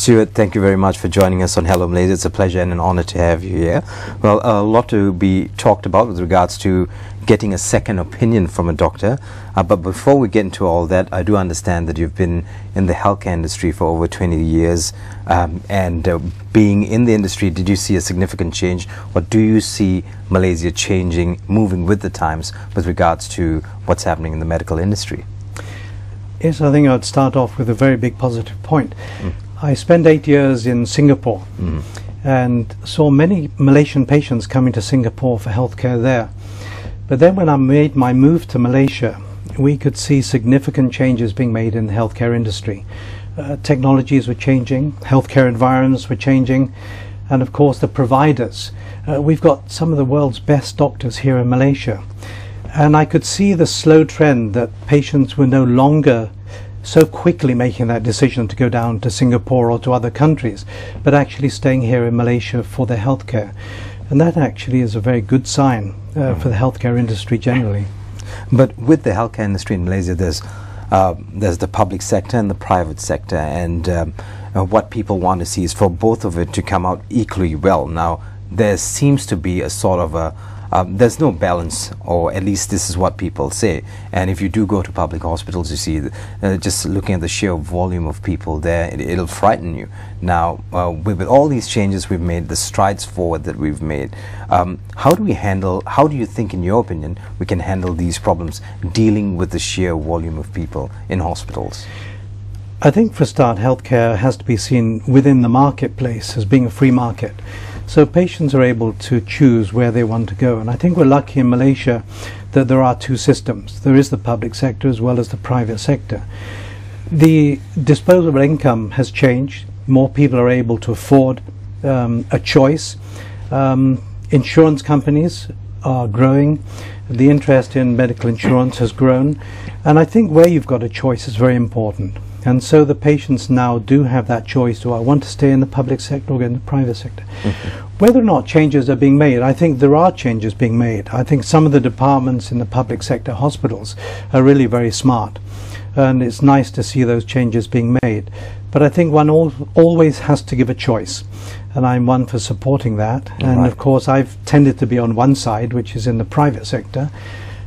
Stuart, thank you very much for joining us on Hello Malaysia. It's a pleasure and an honor to have you here. Well, a lot to be talked about with regards to getting a second opinion from a doctor. But before we get into all that, I do understand that you've been in the healthcare industry for over 20 years. Being in the industry, did you see a significant change, or do you see Malaysia changing, moving with the times with regards to what's happening in the medical industry? Yes, I think I'd start off with a very big positive point. I spent 8 years in Singapore and saw many Malaysian patients coming to Singapore for healthcare there. But then when I made my move to Malaysia, we could see significant changes being made in the healthcare industry. Technologies were changing, healthcare environments were changing, and of course the providers. We've got some of the world's best doctors here in Malaysia. And I could see the slow trend that patients were no longer so quickly making that decision to go down to Singapore or to other countries, but actually staying here in Malaysia for their healthcare. And that actually is a very good sign for the healthcare industry generally. But with the healthcare industry in Malaysia, there's the public sector and the private sector, and what people want to see is for both of it to come out equally well. Now, there seems to be a sort of there's no balance, or at least this is what people say. And if you do go to public hospitals, you see, just looking at the sheer volume of people there, it'll frighten you. Now, with all these changes we've made, the strides forward that we've made, how do you think, in your opinion, we can handle these problems dealing with the sheer volume of people in hospitals? I think for a start, healthcare has to be seen within the marketplace as being a free market. So patients are able to choose where they want to go. And I think we're lucky in Malaysia that there are two systems. There is the public sector as well as the private sector. The disposable income has changed. More people are able to afford a choice. Insurance companies are growing. The interest in medical insurance has grown. And I think where you've got a choice is very important. And so the patients now do have that choice. Do I want to stay in the public sector or go in the private sector? Whether or not changes are being made, I think there are changes being made. I think some of the departments in the public sector hospitals are really very smart. And it's nice to see those changes being made. But I think one always has to give a choice. And I'm one for supporting that. And right. Of course, I've tended to be on one side, which is in the private sector.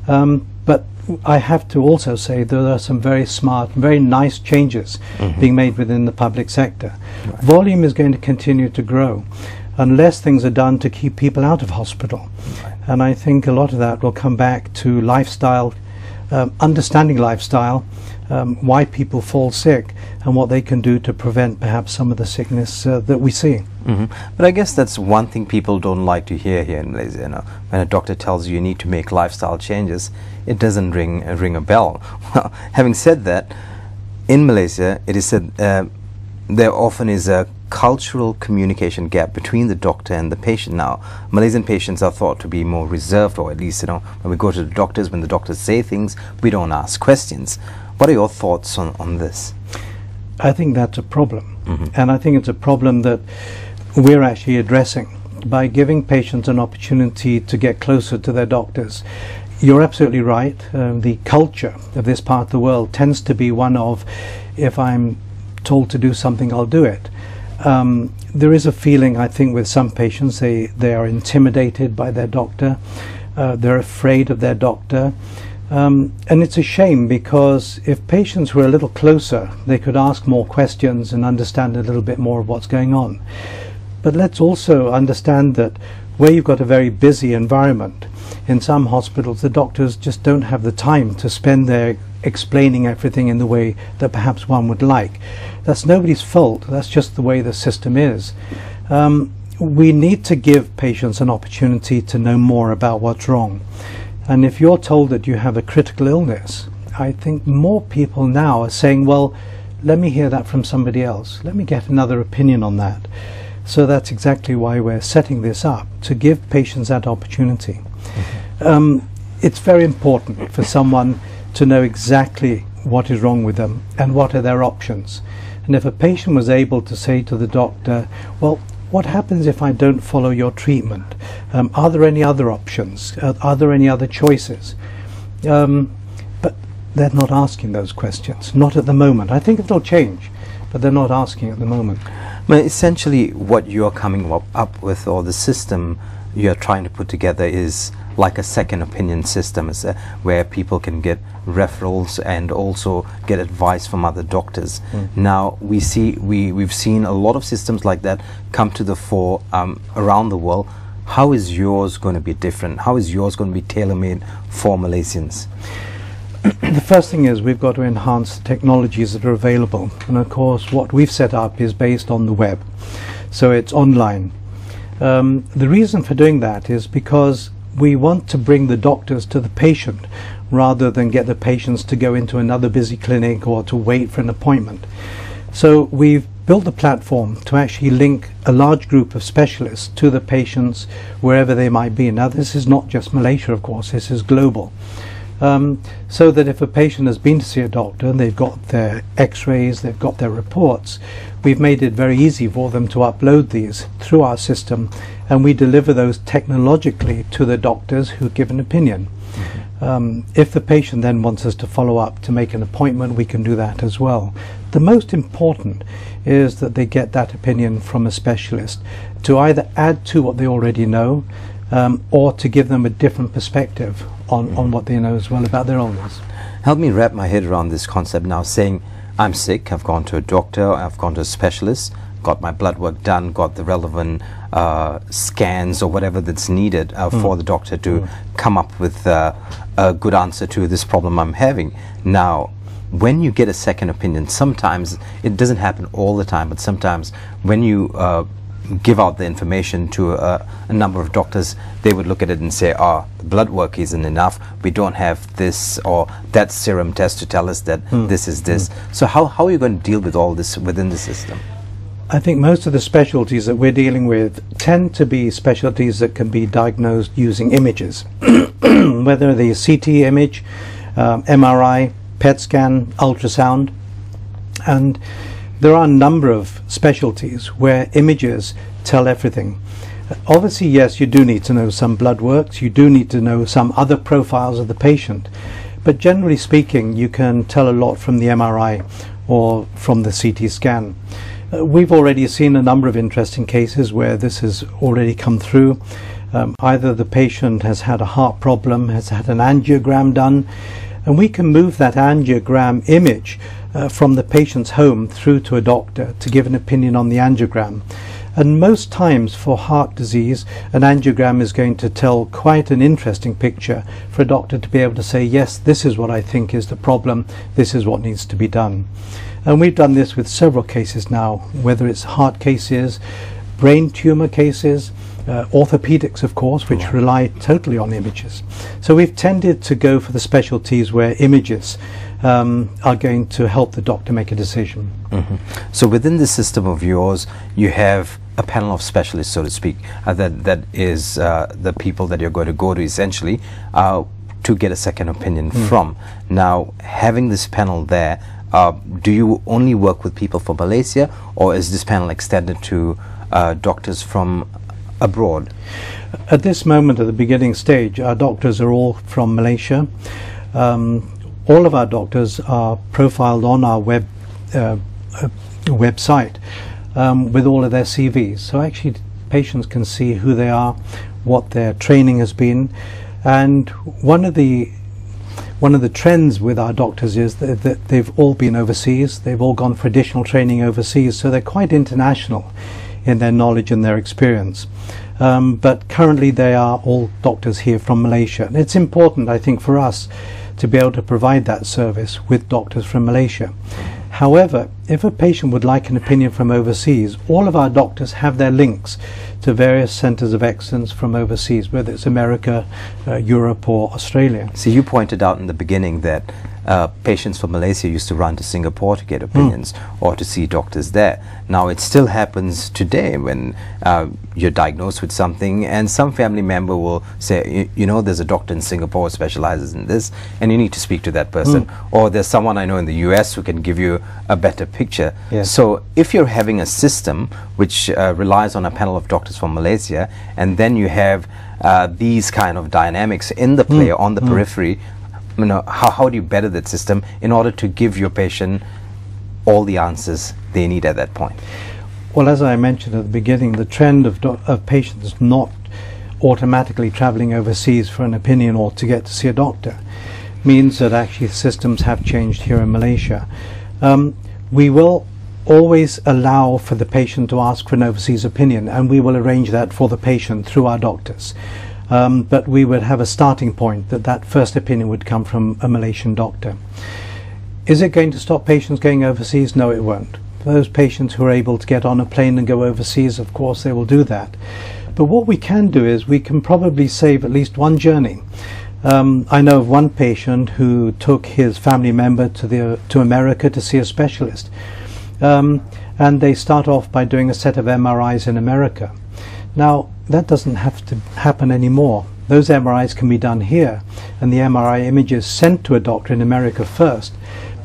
But I have to also say there are some very smart, very nice changes being made within the public sector. Right. Volume is going to continue to grow unless things are done to keep people out of hospital. Right. And I think a lot of that will come back to lifestyle, understanding lifestyle, why people fall sick, and what they can do to prevent perhaps some of the sickness that we see. But I guess that's one thing people don't like to hear here in Malaysia. You know, when a doctor tells you need to make lifestyle changes, it doesn't ring a bell. Well, having said that, in Malaysia, it is said there often is a cultural communication gap between the doctor and the patient. Now, Malaysian patients are thought to be more reserved, or at least, you know, when we go to the doctors, when the doctors say things, we don't ask questions. What are your thoughts on this? I think that's a problem. And I think it's a problem that we're actually addressing by giving patients an opportunity to get closer to their doctors. You're absolutely right. The culture of this part of the world tends to be one of, if I'm told to do something, I'll do it. There is a feeling, I think, with some patients, they are intimidated by their doctor. They're afraid of their doctor. And it's a shame, because if patients were a little closer, they could ask more questions and understand a little bit more of what's going on. But let's also understand that where you've got a very busy environment, in some hospitals the doctors just don't have the time to spend there explaining everything in the way that perhaps one would like. That's nobody's fault, that's just the way the system is. We need to give patients an opportunity to know more about what's wrong. And if you're told that you have a critical illness, I think more people now are saying, well, let me hear that from somebody else. Let me get another opinion on that. So that's exactly why we're setting this up, to give patients that opportunity. It's very important for someone to know exactly what is wrong with them and what are their options. And if a patient was able to say to the doctor, well, what happens if I don't follow your treatment? Are there any other options? Are there any other choices? But they're not asking those questions, not at the moment. I think it'll change. but they're not asking at the moment. Well, essentially, what you're coming up with, or the system you're trying to put together, is like a second opinion system, where people can get referrals and also get advice from other doctors. Now we've seen a lot of systems like that come to the fore around the world. How is yours going to be different? How is yours going to be tailor-made for Malaysians? The first thing is we've got to enhance the technologies that are available, and of course what we've set up is based on the web, so it's online. The reason for doing that is because we want to bring the doctors to the patient rather than get the patients to go into another busy clinic or to wait for an appointment. So we've built a platform to actually link a large group of specialists to the patients wherever they might be. Now this is not just Malaysia, of course, this is global. So that if a patient has been to see a doctor and they've got their x-rays, they've got their reports, we've made it very easy for them to upload these through our system, and we deliver those technologically to the doctors who give an opinion. If the patient then wants us to follow up to make an appointment, we can do that as well. The most important is that they get that opinion from a specialist to either add to what they already know, or to give them a different perspective on what they know as well about their illness. Help me wrap my head around this concept now, saying I'm sick, I've gone to a doctor, I've gone to a specialist, got my blood work done, got the relevant scans or whatever that's needed for the doctor to come up with a good answer to this problem I'm having. Now, when you get a second opinion, sometimes, it doesn't happen all the time, but sometimes when you give out the information to a number of doctors, they would look at it and say, the blood work isn't enough, we don't have this or that serum test to tell us that this is this. So how are you going to deal with all this within the system? I think most of the specialties that we're dealing with tend to be specialties that can be diagnosed using images, whether the CT image, MRI, PET scan, ultrasound, and there are a number of specialties where images tell everything. Obviously, yes, you do need to know some blood works, you do need to know some other profiles of the patient, but generally speaking, you can tell a lot from the MRI or from the CT scan. We've already seen a number of interesting cases where this has already come through. Either the patient has had a heart problem, has had an angiogram done, and we can move that angiogram image from the patient's home through to a doctor to give an opinion on the angiogram. And most times for heart disease, an angiogram is going to tell quite an interesting picture for a doctor to be able to say, yes, this is what I think is the problem, this is what needs to be done. And we've done this with several cases now, whether it's heart cases, brain tumor cases, orthopedics, of course, which rely totally on images. So we've tended to go for the specialties where images are going to help the doctor make a decision. So within the system of yours, you have a panel of specialists, so to speak, that is the people that you're going to go to essentially to get a second opinion from. Now, having this panel there, do you only work with people from Malaysia, or is this panel extended to doctors from abroad? At this moment, at the beginning stage, our doctors are all from Malaysia. All of our doctors are profiled on our website with all of their CVs. So actually patients can see who they are, what their training has been. And one of the trends with our doctors is that they've all been overseas. They've all gone for additional training overseas. So they're quite international in their knowledge and their experience. But currently they are all doctors here from Malaysia. And it's important, I think, for us to be able to provide that service with doctors from Malaysia. However, if a patient would like an opinion from overseas, all of our doctors have their links to various centers of excellence from overseas, whether it's America, Europe or Australia. So you pointed out in the beginning that patients from Malaysia used to run to Singapore to get opinions or to see doctors there. Now it still happens today when you're diagnosed with something and some family member will say, you know, there's a doctor in Singapore who specializes in this and you need to speak to that person. Or there's someone I know in the US who can give you a better picture. Yes. So if you're having a system which relies on a panel of doctors from Malaysia, and then you have these kind of dynamics in the play on the periphery, you know, how do you better that system in order to give your patient all the answers they need at that point? Well, as I mentioned at the beginning, the trend of patients not automatically traveling overseas for an opinion or to get to see a doctor means that actually systems have changed here in Malaysia. We will always allow for the patient to ask for an overseas opinion, and we will arrange that for the patient through our doctors. But we would have a starting point that first opinion would come from a Malaysian doctor. Is it going to stop patients going overseas? No, it won't. Those patients who are able to get on a plane and go overseas, of course, they will do that. But what we can do is we can probably save at least one journey. I know of one patient who took his family member to America to see a specialist. And they start off by doing a set of MRIs in America. Now, that doesn't have to happen anymore. Those MRIs can be done here, and the MRI images sent to a doctor in America first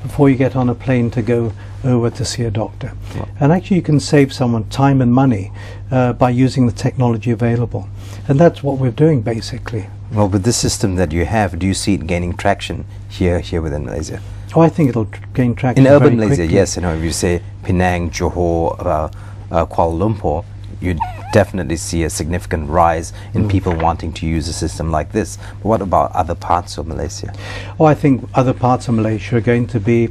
before you get on a plane to go over to see a doctor. Wow. And actually you can save someone time and money by using the technology available. And that's what we're doing basically. Well, with this system that you have, do you see it gaining traction here within Malaysia? Oh, I think it'll gain traction in urban very Malaysia, quickly. yes. You know, if you say Penang, Johor, Kuala Lumpur, you definitely see a significant rise in people wanting to use a system like this. But what about other parts of Malaysia? Oh, I think other parts of Malaysia are going to be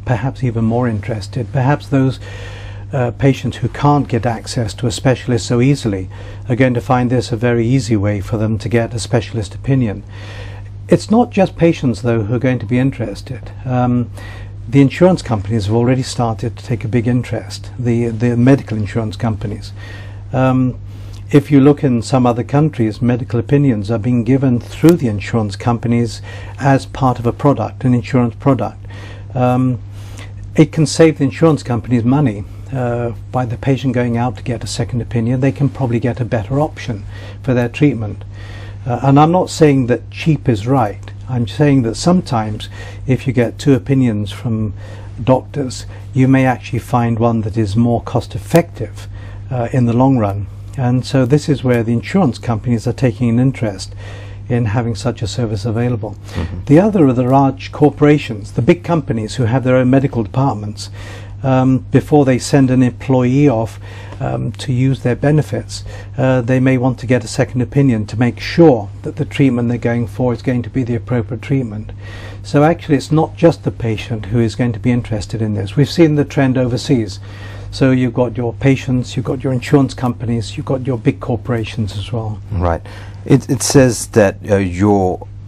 perhaps even more interested. Perhaps those patients who can't get access to a specialist so easily are going to find this a very easy way for them to get a specialist opinion. It's not just patients, though, who are going to be interested. The insurance companies have already started to take a big interest, the medical insurance companies. If you look in some other countries, medical opinions are being given through the insurance companies as part of a product, an insurance product. It can save the insurance companies money. By the patient going out to get a second opinion, they can probably get a better option for their treatment. And I'm not saying that cheap is right. I'm saying that sometimes if you get two opinions from doctors, you may actually find one that is more cost effective in the long run. And so this is where the insurance companies are taking an interest in having such a service available. The other are the large corporations, the big companies who have their own medical departments. Before they send an employee off to use their benefits, they may want to get a second opinion to make sure that the treatment they're going for is going to be the appropriate treatment. So actually it's not just the patient who is going to be interested in this. We've seen the trend overseas. So you've got your patients, you've got your insurance companies, you've got your big corporations as well. Right. It says that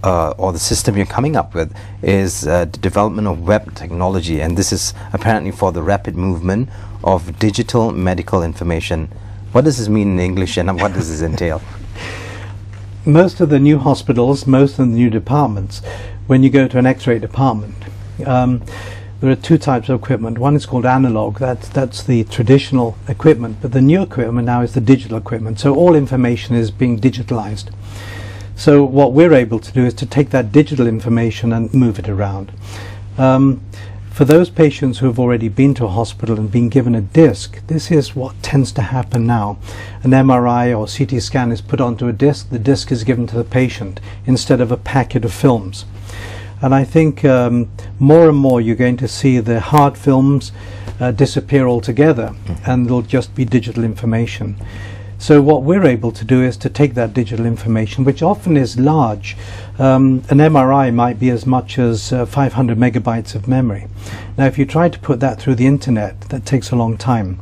or the system you're coming up with is the development of web technology, and this is apparently for the rapid movement of digital medical information. What does this mean in English, and what does this entail? Most of the new hospitals, most of the new departments, when you go to an X-ray department, there are two types of equipment. One is called analog, that's the traditional equipment, but the new equipment now is the digital equipment. So all information is being digitalized. So what we're able to do is to take that digital information and move it around. For those patients who have already been to a hospital and been given a disc, this is what tends to happen now. An MRI or CT scan is put onto a disc, the disc is given to the patient instead of a packet of films. And I think more and more you're going to see the hard films disappear altogether, and there'll just be digital information. So what we're able to do is to take that digital information, which often is large. An MRI might be as much as 500 megabytes of memory. Now if you try to put that through the internet, that takes a long time.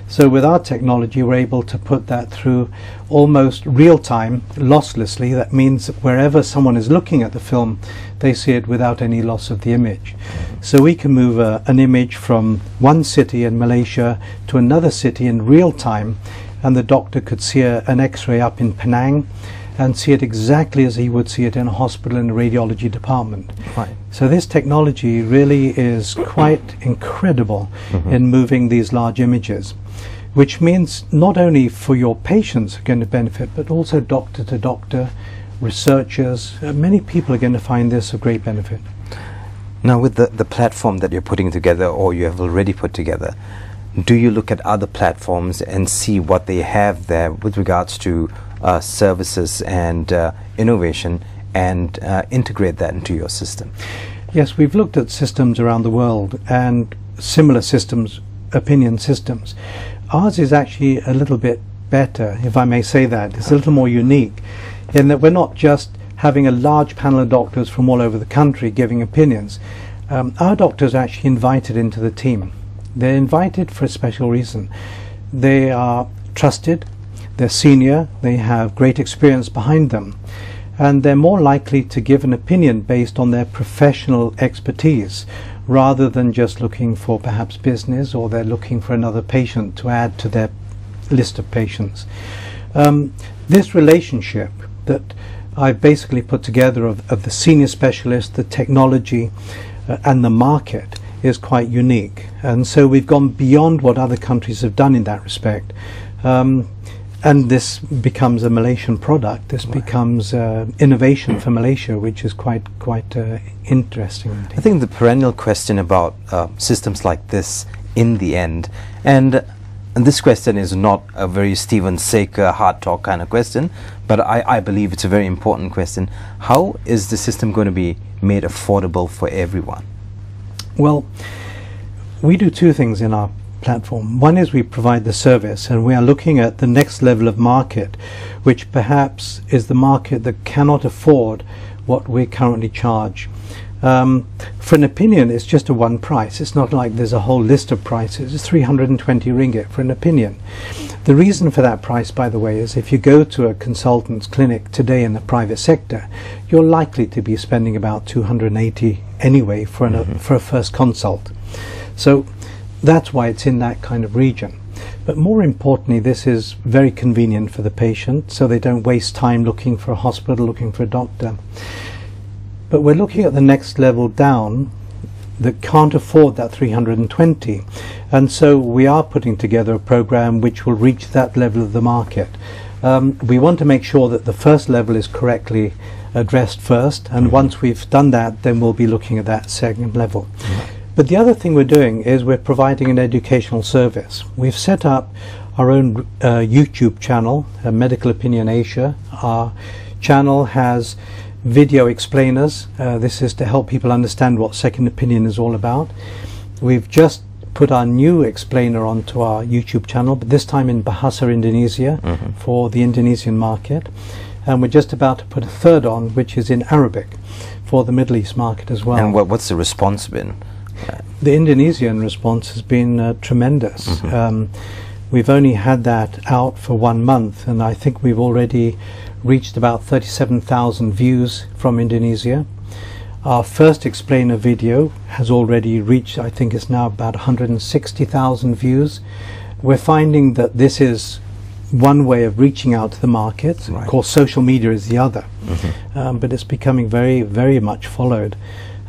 So with our technology we're able to put that through almost real time, losslessly. That means that wherever someone is looking at the film, they see it without any loss of the image. So we can move an image from one city in Malaysia to another city in real time, and the doctor could see an X-ray up in Penang and see it exactly as he would see it in a hospital in a radiology department. Right. So this technology really is quite incredible in moving these large images, which means not only for your patients are going to benefit, but also doctor to doctor, researchers, many people are going to find this a great benefit. Now with the platform that you're putting together, or you have already put together, do you look at other platforms and see what they have there with regards to services and innovation, and integrate that into your system? Yes, we've looked at systems around the world, and similar systems, opinion systems. Ours is actually a little bit better, if I may say that. It's a little more unique in that we're not just having a large panel of doctors from all over the country giving opinions. Our doctors are actually invited into the team. They're invited for a special reason. They are trusted, they're senior, they have great experience behind them, and they're more likely to give an opinion based on their professional expertise rather than just looking for perhaps business, or they're looking for another patient to add to their list of patients. This relationship that I've basically put together of the senior specialist, the technology and the market is quite unique, and so we've gone beyond what other countries have done in that respect. And this becomes a Malaysian product. This becomes innovation for Malaysia, which is quite interesting. I think the perennial question about systems like this in the end, and this question is not a very Steven Saker hard talk kind of question, but I believe it's a very important question. How is the system going to be made affordable for everyone? Well, we do two things in our platform. One is we provide the service, and we are looking at the next level of market, which perhaps is the market that cannot afford what we currently charge. For an opinion, it's just a one price. It's not like there's a whole list of prices. It's 320 ringgit for an opinion. The reason for that price, by the way, is if you go to a consultant's clinic today in the private sector, you're likely to be spending about 280 anyway for a first consult. So that's why it's in that kind of region. But more importantly, this is very convenient for the patient, so they don't waste time looking for a hospital, looking for a doctor. But we're looking at the next level down that can't afford that 320, and so we are putting together a program which will reach that level of the market. We want to make sure that the first level is correctly addressed first, and once we've done that, then we'll be looking at that second level. But the other thing we're doing is we're providing an educational service. We've set up our own YouTube channel, Medical Opinion Asia. Our channel has video explainers. This is to help people understand what second opinion is all about. We've just put our new explainer onto our YouTube channel, but this time in Bahasa Indonesia for the Indonesian market. And we're just about to put a third on, which is in Arabic for the Middle East market as well. And what's the response been? The Indonesian response has been tremendous. We've only had that out for 1 month, and I think we've already reached about 37,000 views from Indonesia. Our first explainer video has already reached, I think it's now about 160,000 views. We're finding that this is one way of reaching out to the market. Right. Of course, social media is the other, but it's becoming very, very much followed.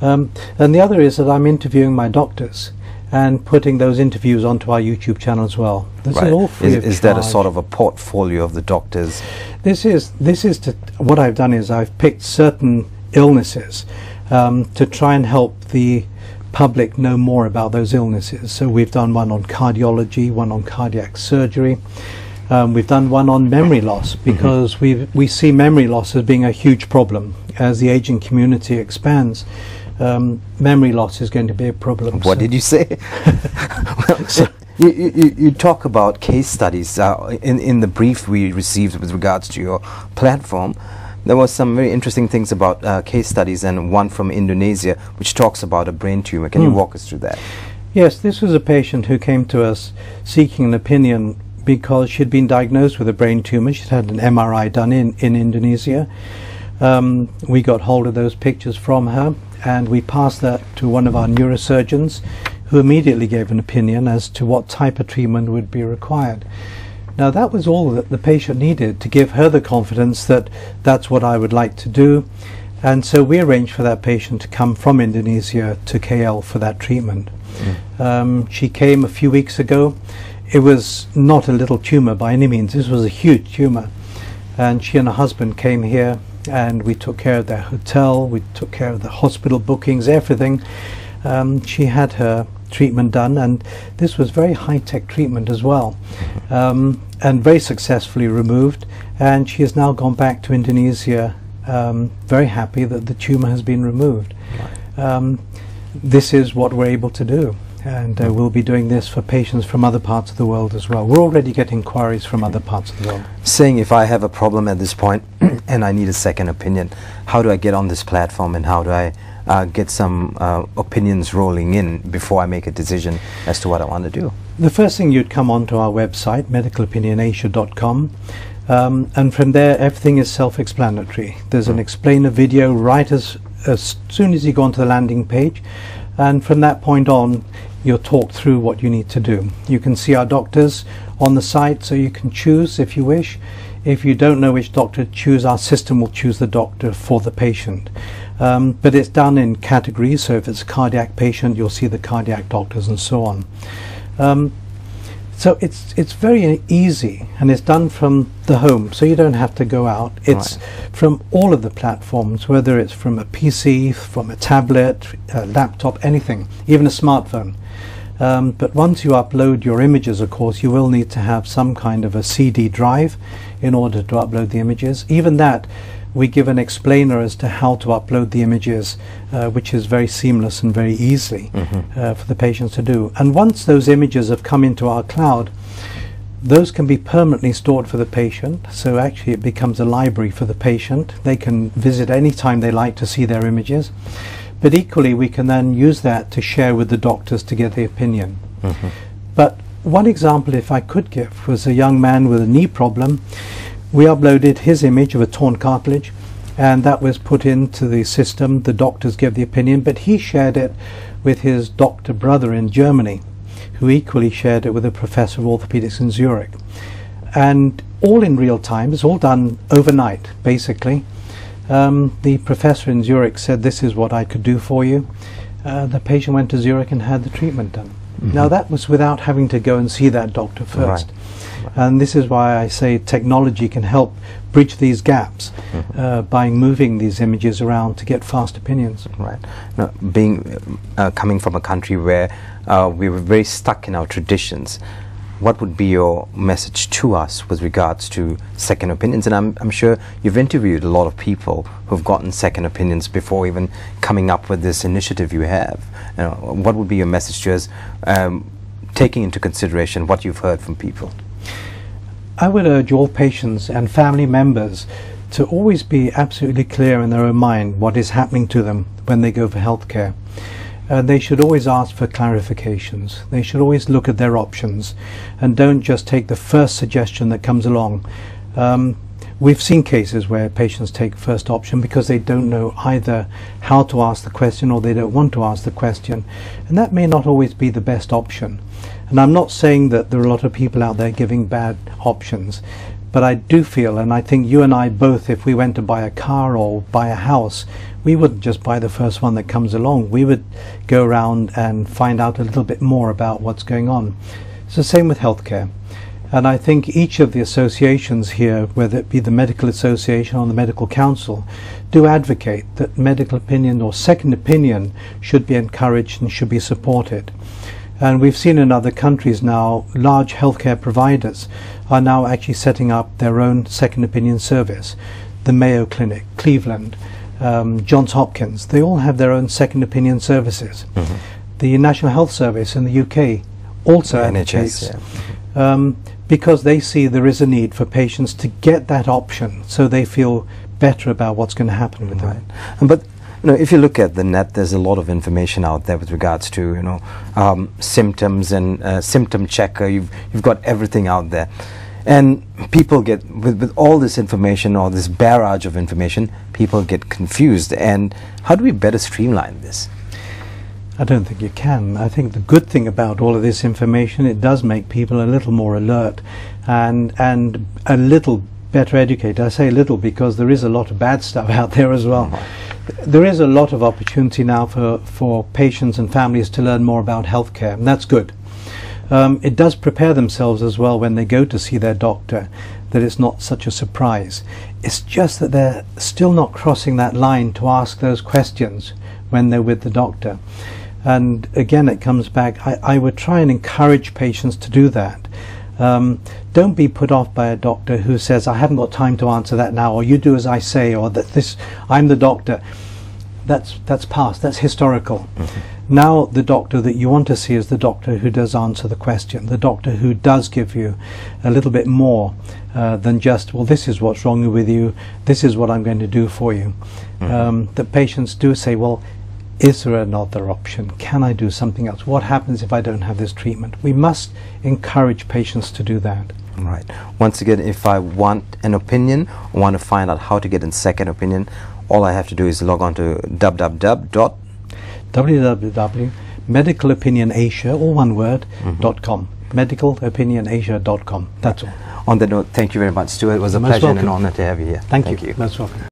And the other is that I'm interviewing my doctors and putting those interviews onto our YouTube channel as well. This is all free of Is that a sort of a portfolio of the doctors? This is what I've done is I've picked certain illnesses to try and help the public know more about those illnesses. So we've done one on cardiology, one on cardiac surgery. We've done one on memory loss, because we see memory loss as being a huge problem. As the aging community expands, memory loss is going to be a problem. What did you say? Well, you talk about case studies. In the brief we received with regards to your platform, there was some very interesting things about case studies, and one from Indonesia which talks about a brain tumor. Can you walk us through that? Yes, this was a patient who came to us seeking an opinion because she'd been diagnosed with a brain tumor. She'd had an MRI done in Indonesia. We got hold of those pictures from her, and we passed that to one of our neurosurgeons, who immediately gave an opinion as to what type of treatment would be required. Now, that was all that the patient needed to give her the confidence that that's what I would like to do. And so we arranged for that patient to come from Indonesia to KL for that treatment. She came a few weeks ago. It was not a little tumor by any means. This was a huge tumor. And she and her husband came here, and we took care of their hotel, we took care of the hospital bookings, everything. She had her treatment done, and this was very high-tech treatment as well, and very successfully removed. And she has now gone back to Indonesia, very happy that the tumor has been removed. This is what we're able to do. and we'll be doing this for patients from other parts of the world as well. We're already getting inquiries from other parts of the world. Saying if I have a problem at this point and I need a second opinion, how do I get on this platform, and how do I get some opinions rolling in before I make a decision as to what I want to do? The first thing, you'd come onto our website, medicalopinionasia.com, and from there everything is self-explanatory. There's an explainer video right as soon as you go onto the landing page, and from that point on you're talked through what you need to do. You can see our doctors on the site, so you can choose if you wish. If you don't know which doctor to choose, our system will choose the doctor for the patient. But it's done in categories, so if it's a cardiac patient, you'll see the cardiac doctors and so on. So it's very easy, and it's done from the home, so you don't have to go out. It's from all of the platforms, whether it's from a PC, from a tablet, a laptop, anything, even a smartphone. But once you upload your images, of course, you will need to have some kind of a CD drive in order to upload the images. Even that, we give an explainer as to how to upload the images, which is very seamless and very easy for the patients to do. And once those images have come into our cloud, those can be permanently stored for the patient. So actually it becomes a library for the patient. They can visit any time they like to see their images. But equally, we can then use that to share with the doctors to get the opinion. But one example, if I could give, was a young man with a knee problem. We uploaded his image of a torn cartilage, and that was put into the system. The doctors gave the opinion, but he shared it with his doctor brother in Germany, who equally shared it with a professor of orthopedics in Zurich. And all in real time. It's all done overnight, basically. The professor in Zurich said, "This is what I could do for you." The patient went to Zurich and had the treatment done. Now that was without having to go and see that doctor first. And this is why I say technology can help bridge these gaps by moving these images around to get fast opinions. Right. Now, coming from a country where we were very stuck in our traditions, what would be your message to us with regards to second opinions? And I'm sure you've interviewed a lot of people who've gotten second opinions before even coming up with this initiative you have. What would be your message to us, taking into consideration what you've heard from people? I would urge all patients and family members to always be absolutely clear in their own mind what is happening to them when they go for healthcare. They should always ask for clarifications. They should always look at their options and don't just take the first suggestion that comes along. We've seen cases where patients take first option because they don't know either how to ask the question or they don't want to ask the question, and that may not always be the best option. And I'm not saying that there are a lot of people out there giving bad options, but I do feel, and I think you and I both, if we went to buy a car or buy a house, we wouldn't just buy the first one that comes along. We would go around and find out a little bit more about what's going on. It's the same with healthcare. And I think each of the associations here, whether it be the Medical Association or the Medical Council, do advocate that medical opinion or second opinion should be encouraged and should be supported. And we've seen in other countries now, large healthcare providers are now actually setting up their own second opinion service. The Mayo Clinic, Cleveland, Johns Hopkins, they all have their own second opinion services. The National Health Service in the UK also advocates, because they see there is a need for patients to get that option so they feel better about what's going to happen with them. But if you look at the net, there's a lot of information out there with regards to symptoms and symptom checker. You've got everything out there. And people get, with all this information or this barrage of information, people get confused. And how do we better streamline this? I don't think you can. I think the good thing about all of this information, it does make people a little more alert and a little better educated. I say a little because there is a lot of bad stuff out there as well. There is a lot of opportunity now for patients and families to learn more about healthcare, and that's good. It does prepare themselves as well when they go to see their doctor, that it's not such a surprise. It's just that they're still not crossing that line to ask those questions when they're with the doctor. And again, it comes back, I would try and encourage patients to do that. Don't be put off by a doctor who says, I haven't got time to answer that now, or you do as I say, or that I'm the doctor. That's past, that's historical. Now the doctor that you want to see is the doctor who does answer the question, the doctor who does give you a little bit more than just, well, this is what's wrong with you, this is what I'm going to do for you. The patients do say, well, is there another option? Can I do something else? What happens if I don't have this treatment? We must encourage patients to do that. Right. Once again, if I want an opinion, I want to find out how to get a second opinion, all I have to do is log on to www.medicalopinionasia, all one word, .com. medicalopinionasia.com. That's all. On that note, thank you very much, Stuart. It was a pleasure and an honor to have you here. Thank you. Most welcome.